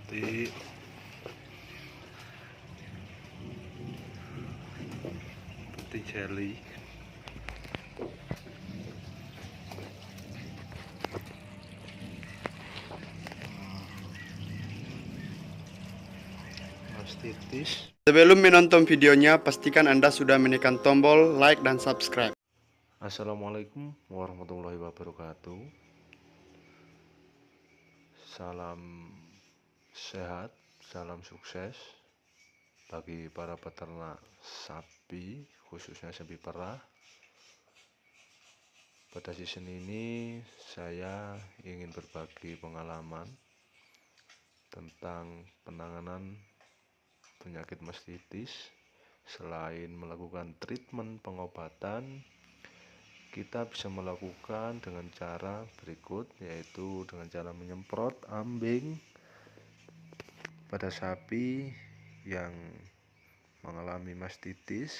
seperti jelly. Mastitis. Sebelum menonton videonya, pastikan Anda sudah menekan tombol like dan subscribe. Assalamualaikum warahmatullahi wabarakatuh. Salam sehat, salam sukses bagi para peternak sapi, khususnya sapi perah. Pada season ini saya ingin berbagi pengalaman tentang penanganan penyakit mastitis. Selain melakukan treatment pengobatan, kita bisa melakukan dengan cara berikut, yaitu dengan cara menyemprot ambing pada sapi yang mengalami mastitis.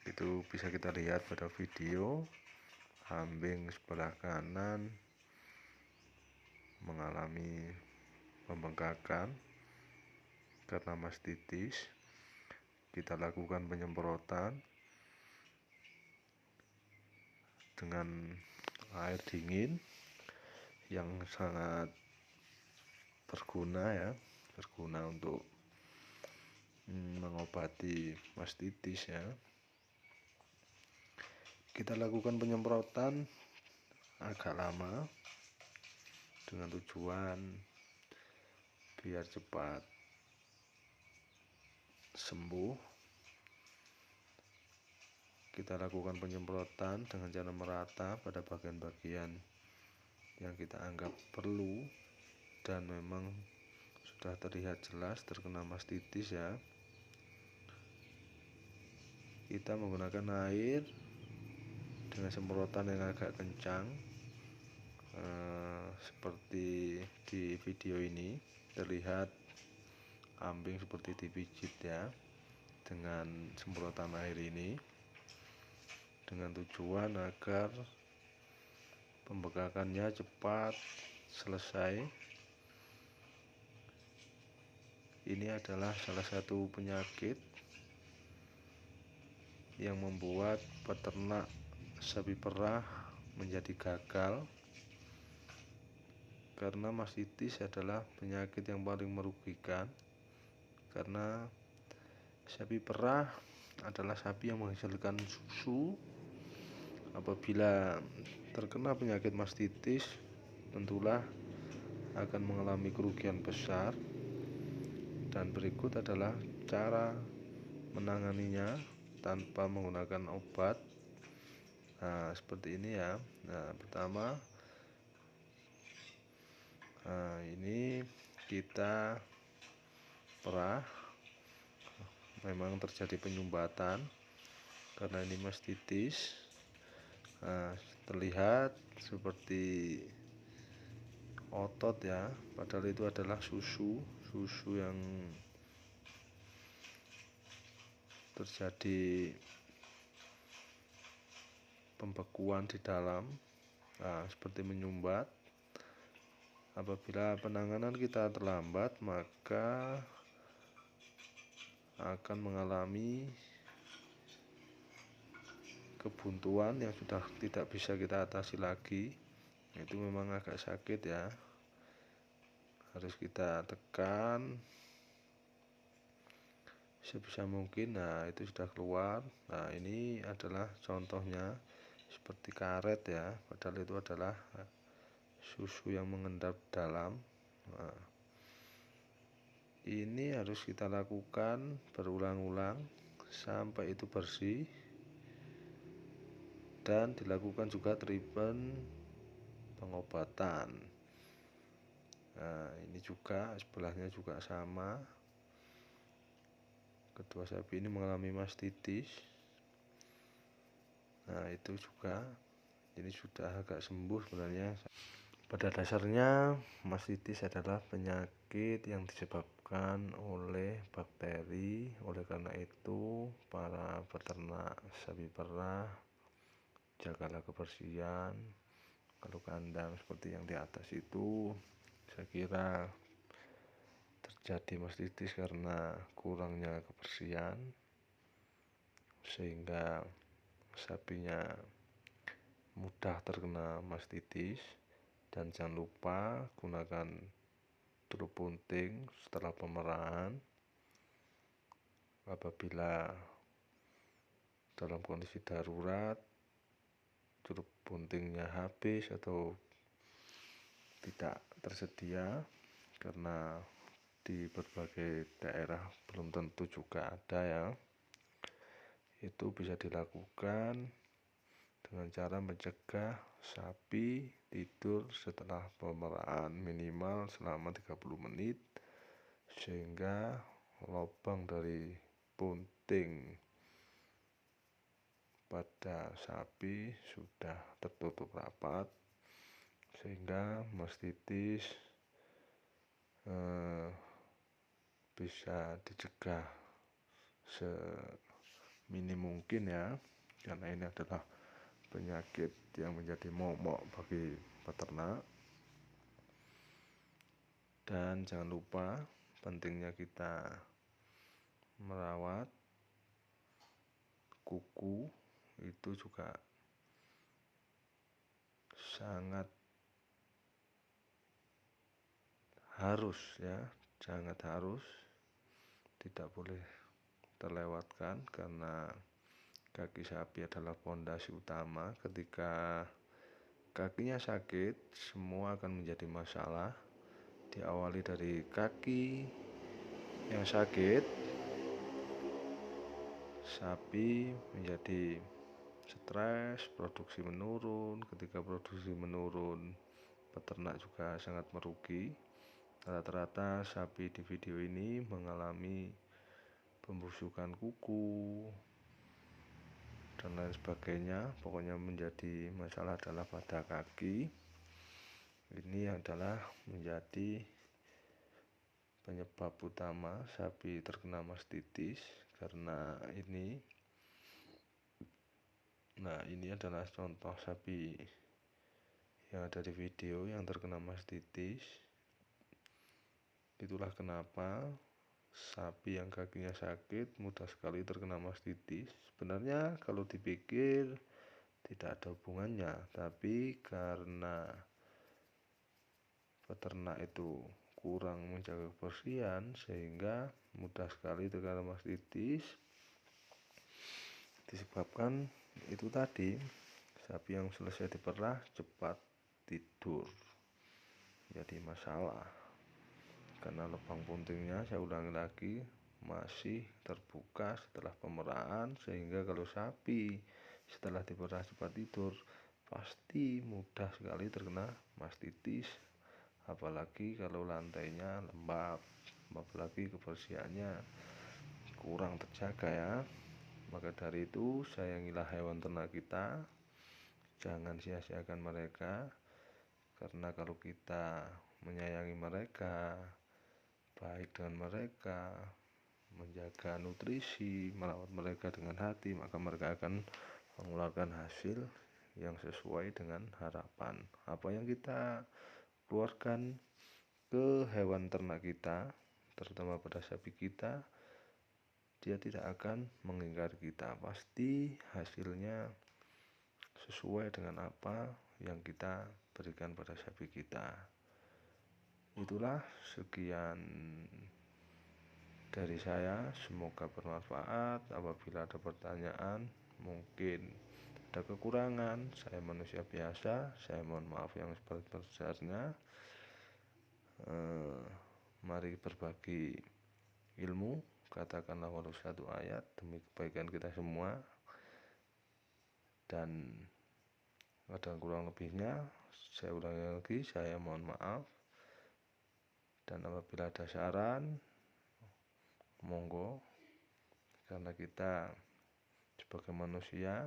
Itu bisa kita lihat pada video. Ambing sebelah kanan mengalami pembengkakan karena mastitis. Kita lakukan penyemprotan dengan air dingin yang sangat berguna untuk mengobati mastitis ya. Kita lakukan penyemprotan agak lama dengan tujuan biar cepat sembuh. Kita lakukan penyemprotan dengan cara merata pada bagian-bagian yang kita anggap perlu dan memang sudah terlihat jelas terkena mastitis ya. Kita menggunakan air dengan semprotan yang agak kencang, seperti di video ini terlihat ambing seperti dipijit ya dengan semprotan air ini, dengan tujuan agar pembengkakannya cepat selesai. Ini adalah salah satu penyakit yang membuat peternak sapi perah menjadi gagal, karena mastitis adalah penyakit yang paling merugikan, karena sapi perah adalah sapi yang menghasilkan susu. Apabila terkena penyakit mastitis, tentulah akan mengalami kerugian besar. Dan berikut adalah cara menanganinya tanpa menggunakan obat. Nah, seperti ini ya. Nah, pertama, ini kita perah, memang terjadi penyumbatan karena ini mastitis. Terlihat seperti otot ya, padahal itu adalah susu yang terjadi pembekuan di dalam, seperti menyumbat. Apabila penanganan kita terlambat, maka akan mengalami kebuntuan yang sudah tidak bisa kita atasi lagi. Itu memang agak sakit ya, harus kita tekan sebisa mungkin. Nah, itu sudah keluar. Nah, ini adalah contohnya seperti karet ya, padahal itu adalah susu yang mengendap dalam. Nah, ini harus kita lakukan berulang-ulang sampai itu bersih, dan dilakukan juga treatment pengobatan. Nah, ini juga sebelahnya juga sama. Kedua sapi ini mengalami mastitis. Nah, itu juga, ini sudah agak sembuh sebenarnya. Pada dasarnya mastitis adalah penyakit yang disebabkan oleh bakteri. Oleh karena itu, para peternak sapi perah, jagalah kebersihan. Kalau kandang seperti yang di atas itu, saya kira jadi mastitis karena kurangnya kebersihan, sehingga sapinya mudah terkena mastitis. Dan jangan lupa gunakan truk bunting setelah pemerahan. Apabila dalam kondisi darurat truk buntingnya habis atau tidak tersedia, karena di berbagai daerah belum tentu juga ada ya, itu bisa dilakukan dengan cara mencegah sapi tidur setelah pemerahan minimal selama 30 menit, sehingga lubang dari bunting pada sapi sudah tertutup rapat, sehingga mastitis bisa dicegah seminim mungkin ya, karena ini adalah penyakit yang menjadi momok bagi peternak. Dan jangan lupa pentingnya kita merawat kuku, itu juga sangat harus ya, sangat harus, tidak boleh terlewatkan, karena kaki sapi adalah pondasi utama. Ketika kakinya sakit, semua akan menjadi masalah. Diawali dari kaki yang sakit, sapi menjadi stres, produksi menurun. Ketika produksi menurun, peternak juga sangat merugi. Rata-rata sapi di video ini mengalami pembusukan kuku dan lain sebagainya. Pokoknya menjadi masalah adalah pada kaki. Ini adalah menjadi penyebab utama sapi terkena mastitis, karena ini. Nah, ini adalah contoh sapi yang ada di video yang terkena mastitis. Itulah kenapa sapi yang kakinya sakit mudah sekali terkena mastitis. Sebenarnya kalau dipikir tidak ada hubungannya, tapi karena peternak itu kurang menjaga kebersihan, sehingga mudah sekali terkena mastitis. Disebabkan itu tadi, sapi yang selesai diperah cepat tidur, jadi masalah karena lubang buntingnya, saya ulangi lagi, masih terbuka setelah pemerahan, sehingga kalau sapi setelah diperah cepat tidur pasti mudah sekali terkena mastitis. Apalagi kalau lantainya lembab, apalagi kebersihannya kurang terjaga ya. Maka dari itu, sayangilah hewan ternak kita, jangan sia-siakan mereka, karena kalau kita menyayangi mereka, baik dengan mereka, menjaga nutrisi, merawat mereka dengan hati, maka mereka akan mengeluarkan hasil yang sesuai dengan harapan. Apa yang kita keluarkan ke hewan ternak kita, terutama pada sapi kita, dia tidak akan mengingkari kita. Pasti hasilnya sesuai dengan apa yang kita berikan pada sapi kita. Itulah sekian dari saya, semoga bermanfaat. Apabila ada pertanyaan, mungkin ada kekurangan, saya manusia biasa, saya mohon maaf yang sebesar-besarnya. Mari berbagi ilmu, katakanlah walau satu ayat demi kebaikan kita semua. Dan ada kurang lebihnya, saya ulangi lagi, saya mohon maaf. Dan apabila ada saran, monggo, karena kita sebagai manusia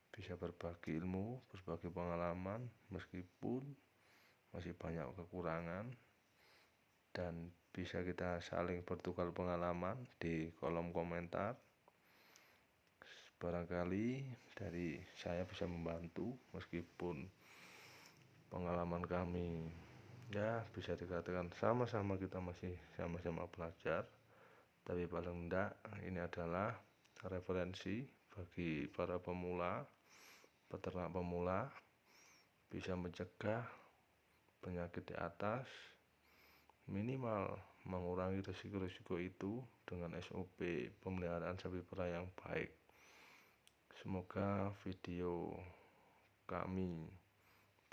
bisa berbagi ilmu, berbagi pengalaman, meskipun masih banyak kekurangan, dan bisa kita saling bertukar pengalaman di kolom komentar. Barangkali dari saya bisa membantu, meskipun pengalaman kami Ya, bisa dikatakan sama-sama kita masih sama-sama belajar, tapi paling enggak ini adalah referensi bagi para pemula, peternak pemula, bisa mencegah penyakit di atas, minimal mengurangi risiko-risiko itu dengan SOP pemeliharaan sapi perah yang baik. Semoga video kami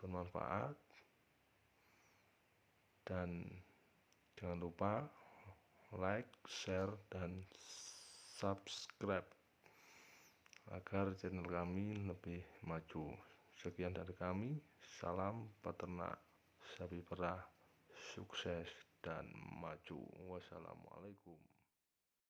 bermanfaat, dan jangan lupa like, share, dan subscribe agar channel kami lebih maju. Sekian dari kami, salam peternak sapi perah, sukses dan maju. Wassalamualaikum.